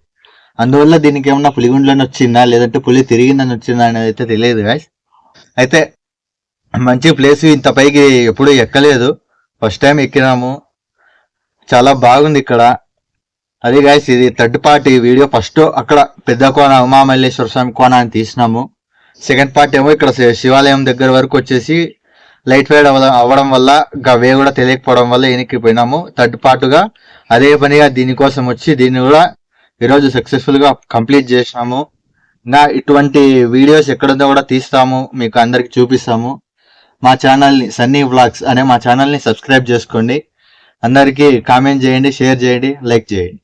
అందువల్ల దీనికి ఏమన్నా పులిగుండ్లని వచ్చిందా లేదంటే పులి తిరిగిందని వచ్చిందా అనేది అయితే తెలియదు గైస్. అయితే మంచి ప్లేస్, ఇంత పైకి ఎప్పుడు ఎక్కలేదు, ఫస్ట్ టైం ఎక్కినాము. చాలా బాగుంది ఇక్కడ. అది గైస్ ఇది థర్డ్ పార్ట్ ఈ వీడియో. ఫస్ట్ అక్కడ పెద్ద కోన ఉమామల్లేశ్వర స్వామి కోన అని తీసినాము. సెకండ్ పార్ట్ ఏమో ఇక్కడ శివాలయం దగ్గర వరకు వచ్చేసి లైట్ ఫైడ్ అవ్వడం వల్ల వే కూడా తెలియకపోవడం వల్ల ఎనిక్కిపోయినాము. థర్డ్ పార్ట్ గా అదే పనిగా దీనికోసం వచ్చి దీన్ని కూడా ఈరోజు సక్సెస్ఫుల్ గా కంప్లీట్ చేసినాము. ఇంకా ఇటువంటి వీడియోస్ ఎక్కడుందో కూడా తీస్తాము, మీకు అందరికి చూపిస్తాము. మా ఛానల్ని సన్నీ వ్లాగ్స్ అనే మా ఛానల్ని సబ్స్క్రైబ్ చేసుకోండి. అందరికీ కామెంట్ చేయండి, షేర్ చేయండి, లైక్ చేయండి.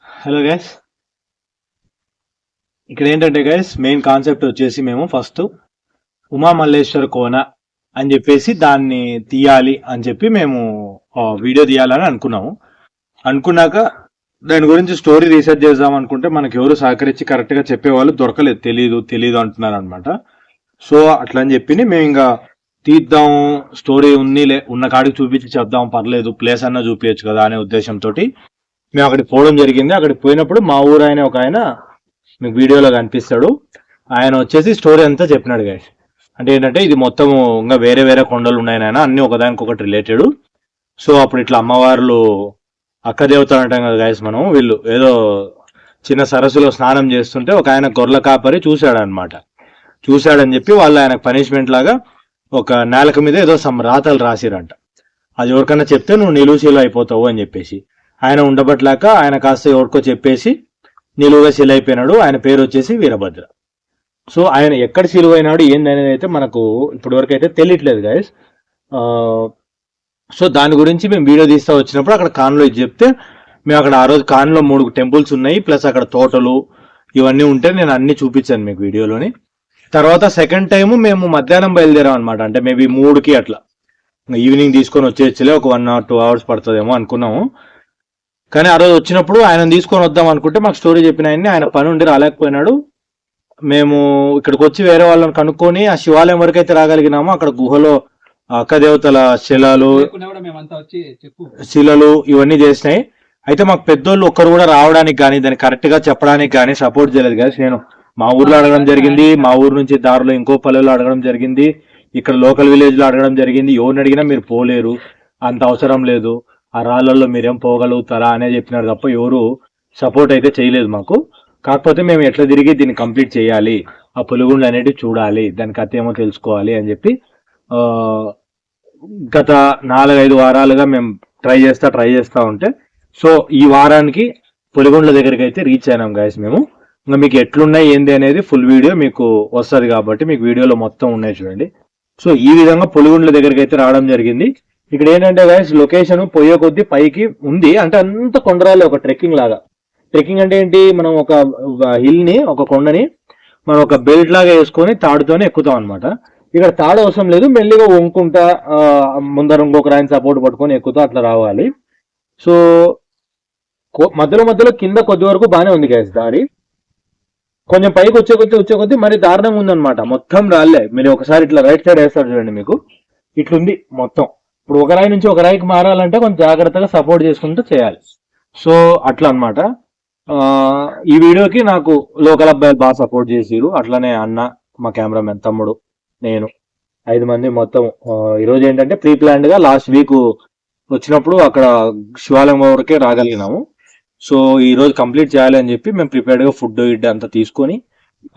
హలో గైస్, ఇక్కడ ఏంటంటే గైస్ మెయిన్ కాన్సెప్ట్ వచ్చేసి మేము ఫస్ట్ ఉమామల్లేశ్వర కోన అని చెప్పేసి దాన్ని తీయాలి అని చెప్పి మేము వీడియో తీయాలని అనుకున్నాక దాని గురించి స్టోరీ రీసెర్చ్ చేద్దాం అనుకుంటే మనకి ఎవరు సహకరించి కరెక్ట్ గా చెప్పేవాళ్ళు దొరకలేదు. తెలీదు అంటున్నారు అనమాట. సో అట్లా అని చెప్పి మేము ఇంకా తీద్దాం, స్టోరీ ఉన్న కాడికి చూపించి చెప్దాం, పర్లేదు ప్లేస్ అన్నా చూపించచ్చు కదా అనే ఉద్దేశంతో మేము అక్కడికి పోవడం జరిగింది. అక్కడికి పోయినప్పుడు మా ఊరు ఆయన ఒక ఆయన మీకు వీడియోలో కనిపిస్తాడు. ఆయన వచ్చేసి స్టోరీ అంతా చెప్పినాడు గైస్. అంటే ఏంటంటే ఇది మొత్తం ఇంకా వేరే వేరే కొండలు ఉన్నాయి నాయన, అన్ని ఒకదానికి ఒకటి రిలేటెడ్. సో అప్పుడు ఇట్లా అమ్మవార్లు అక్క దేవతలు అంటాం కదా గైస్ మనం, వీళ్ళు ఏదో చిన్న సరస్సులో స్నానం చేస్తుంటే ఒక ఆయన గొర్రెల కాపరి చూశాడని చెప్పి వాళ్ళు ఆయనకు పనిష్మెంట్ లాగా ఒక నేలక మీద ఏదో రాతలు రాసిరంట. అది ఎవరికన్నా చెప్తే నువ్వు నిలువుశీలు అయిపోతావు అని చెప్పేసి ఆయన ఉండబట్లేక ఆయన కాస్త ఎవరికో చెప్పేసి నిలువుగా శీల అయిపోయినాడు. ఆయన పేరు వచ్చేసి వీరభద్ర. సో ఆయన ఎక్కడ సిలువైనాడు ఏంది అనేది అయితే మనకు ఇప్పటి వరకు అయితే తెలియట్లేదు గైస్. సో దాని గురించి మేము వీడియో తీస్తా వచ్చినప్పుడు అక్కడ కాన్లో ఇది చెప్తే మేము అక్కడ ఆ రోజు కాన్లో 3 టెంపుల్స్ ఉన్నాయి, ప్లస్ అక్కడ తోటలు ఇవన్నీ ఉంటే నేను అన్ని చూపించాను మీకు వీడియోలోని. తర్వాత సెకండ్ టైము మేము మధ్యాహ్నం బయలుదేరాం అనమాట. అంటే మేబీ 3కి అట్లా ఈవినింగ్ తీసుకొని వచ్చేయచ్చులే, ఒక 1 or 2 hours పడుతుందేమో అనుకున్నాము. కానీ ఆ రోజు వచ్చినప్పుడు ఆయన తీసుకొని వద్దాం అనుకుంటే మాకు స్టోరీ చెప్పిన ఆయన పని ఉండి రాలేకపోయినాడు. మేము ఇక్కడికి వచ్చి వేరే వాళ్ళని కనుక్కొని ఆ శివాలయం వరకు అయితే రాగలిగినాము. అక్కడ గుహలో అక్కదేవతల శిలలు ఇవన్నీ చేసినాయి. అయితే మాకు పెద్దోళ్ళు ఒక్కరు కూడా రావడానికి కానీ దాన్ని కరెక్ట్ గా చెప్పడానికి కానీ సపోర్ట్ చేయలేదు కదా. నేను మా ఊర్లో అడగడం జరిగింది, మా ఊరు నుంచి దారిలో ఇంకో పల్లెలో అడగడం జరిగింది, ఇక్కడ లోకల్ విలేజ్ లో అడగడం జరిగింది. ఎవరిని అడిగినా మీరు పోలేరు, అంత అవసరం లేదు, ఆ రాళ్ళల్లో మీరేం పోగలుగుతారా అనే చెప్పినారు తప్ప ఎవరు సపోర్ట్ అయితే చేయలేదు మాకు. కాకపోతే మేము ఎట్లా తిరిగి దీన్ని కంప్లీట్ చేయాలి, ఆ పులిగుండ్లు అనేటివి చూడాలి, దాని కథ ఏమో తెలుసుకోవాలి అని చెప్పి గత 4-5 వారాలుగా మేము ట్రై చేస్తా ఉంటే సో ఈ వారానికి పులిగుండ్ల దగ్గరికి అయితే రీచ్ అయినాం గైస్ మేము. ఇంకా మీకు ఎట్లున్నాయి ఏంది అనేది ఫుల్ వీడియో మీకు వస్తుంది కాబట్టి మీకు వీడియోలో మొత్తం ఉన్నాయి చూడండి. సో ఈ విధంగా పులిగుండ్ల దగ్గరికి అయితే రావడం జరిగింది. ఇక్కడ ఏంటంటే గైస్ లొకేషన్ పోయే కొద్దీ పైకి ఉంది, అంటే అంత కొండరాలి ఒక ట్రెక్కింగ్ లాగా. ట్రెక్కింగ్ అంటే ఏంటి, మనం ఒక హిల్ ని, ఒక కొండని మనం ఒక బెల్ట్ లాగా వేసుకొని తాడుతోనే ఎక్కుతాం అనమాట. ఇక్కడ తాడు అవసరం లేదు, మెల్లిగా వంకుంటా ముందర ఇంకొక రాయిని సపోర్ట్ పట్టుకొని ఎక్కుతూ అట్లా రావాలి. సో మధ్యలో కింద కొద్ది వరకు బాగానే ఉంది గైస్ దారి. కొంచెం పైకి వచ్చే కొద్దీ మరి దారుణంగా ఉందన్నమాట. మొత్తం రాళ్ళే. మీరు ఒకసారి ఇట్లా రైట్ సైడ్ వేస్తారు చూడండి, మీకు ఇట్లుంది మొత్తం. ఇప్పుడు ఒక రాయి నుంచి ఒక రాయికి మారాలంటే కొంచెం జాగ్రత్తగా సపోర్ట్ చేసుకుంటూ చేయాలి. సో అట్లా అన్నమాట. ఈ వీడియోకి నాకు లోకల్ అబ్బాయిలు బాగా సపోర్ట్ చేసిరు. అట్లానే అన్న, మా కెమెరామెన్ తమ్ముడు, నేను 5 మంది మొత్తం. ఈరోజు ఏంటంటే ప్రీ ప్లాన్డ్ గా లాస్ట్ వీక్ వచ్చినప్పుడు అక్కడ శివాలయం వరకే రాగలిగినాము. సో ఈ రోజు కంప్లీట్ చేయాలి అని చెప్పి మేము ప్రిపేర్డ్ గా ఫుడ్ గిడ్ అంతా తీసుకొని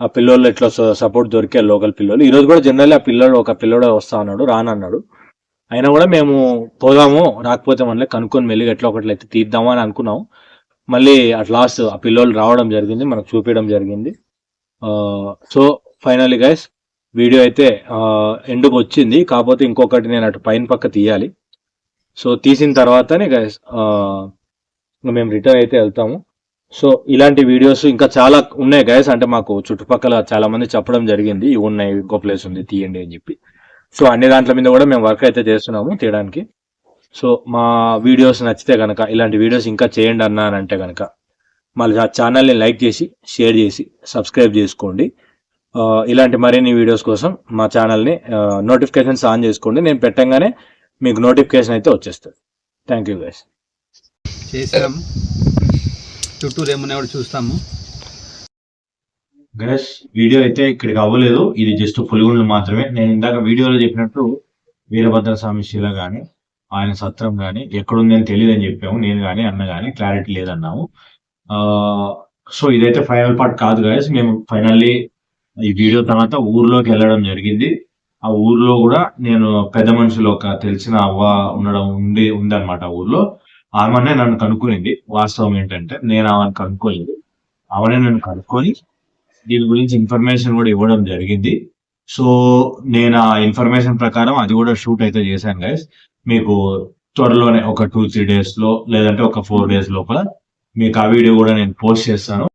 ఆ పిల్లోళ్ళు ఎట్లా సపోర్ట్ దొరికే లోకల్ పిల్లలు. ఈ రోజు కూడా జనరల్లీ ఒక పిల్లోడు వస్తా అన్నాడు, రానన్నాడు. అయినా కూడా మేము పోదాము, రాకపోతే మళ్ళీ కనుక్కొని మెల్లిగా ఎట్లా ఒకటి అయితే తీద్దాము అని అనుకున్నాము. మళ్ళీ అట్ లాస్ట్ ఆ పిల్లోళ్ళు రావడం జరిగింది, మనకు చూపించడం జరిగింది. సో ఫైనల్లీ గైస్ వీడియో అయితే ఎండుకు వచ్చింది. కాకపోతే ఇంకొకటి నేను అటు పైన పక్క తీయాలి. సో తీసిన తర్వాతనే గైస్ మేము రిటర్న్ అయితే వెళ్తాము. సో ఇలాంటి వీడియోస్ ఇంకా చాలా ఉన్నాయి గైస్. అంటే మాకు చుట్టుపక్కల చాలా మంది చెప్పడం జరిగింది, ఇవి ఉన్నాయి, ఇంకో ప్లేస్ ఉంది, తీయండి అని చెప్పి. సో అన్ని దాంట్ల మీద కూడా మేము వర్క్ అయితే చేస్తున్నాము తీయడానికి. సో మా వీడియోస్ నచ్చితే కనుక, ఇలాంటి వీడియోస్ ఇంకా చేయండి అన్నా అని అంటే కనుక మళ్ళీ ఆ ఛానల్ని లైక్ చేసి, షేర్ చేసి, సబ్స్క్రైబ్ చేసుకోండి. ఇలాంటి మరిన్ని వీడియోస్ కోసం మా ఛానల్ని నోటిఫికేషన్స్ ఆన్ చేసుకోండి. నేను పెట్టంగానే మీకు నోటిఫికేషన్ అయితే వచ్చేస్తుంది. Thank you guys. చేసాం, చుట్టూరు ఏమన్నా కూడా చూస్తాము. గైస్ వీడియో అయితే ఇక్కడికి అవ్వలేదు, ఇది జస్ట్ పులిగుండ్లు మాత్రమే. నేను ఇందాక వీడియోలో చెప్పినట్టు వీరభద్ర స్వామి శిల కానీ, ఆయన సత్రం కానీ ఎక్కడుంది అని తెలియదు అని చెప్పాము. నేను కానీ అన్న కానీ క్లారిటీ లేదన్నాము. సో ఇదైతే ఫైనల్ పార్ట్ కాదు గైస్. మేము ఫైనల్లీ ఈ వీడియో తర్వాత ఊర్లోకి వెళ్ళడం జరిగింది. ఆ ఊర్లో కూడా నేను పెద్ద మనుషులు ఒక తెలిసిన అవ్వ ఉండడం ఉందన్నమాట. ఊర్లో ఆమెనే నన్ను కనుక్కొనింది. వాస్తవం ఏంటంటే నేను ఆమెను కనుక్కోలేదు, ఆమెనే నన్ను కనుక్కొని దీని గురించి ఇన్ఫర్మేషన్ కూడా ఇవ్వడం జరిగింది. సో నేను ఆ ఇన్ఫర్మేషన్ ప్రకారం అది కూడా షూట్ అయితే చేశాను గైస్. మీకు త్వరలోనే ఒక 2-3 days లో, లేదంటే ఒక 4 days లోపల మీకు ఆ వీడియో కూడా నేను పోస్ట్ చేస్తాను.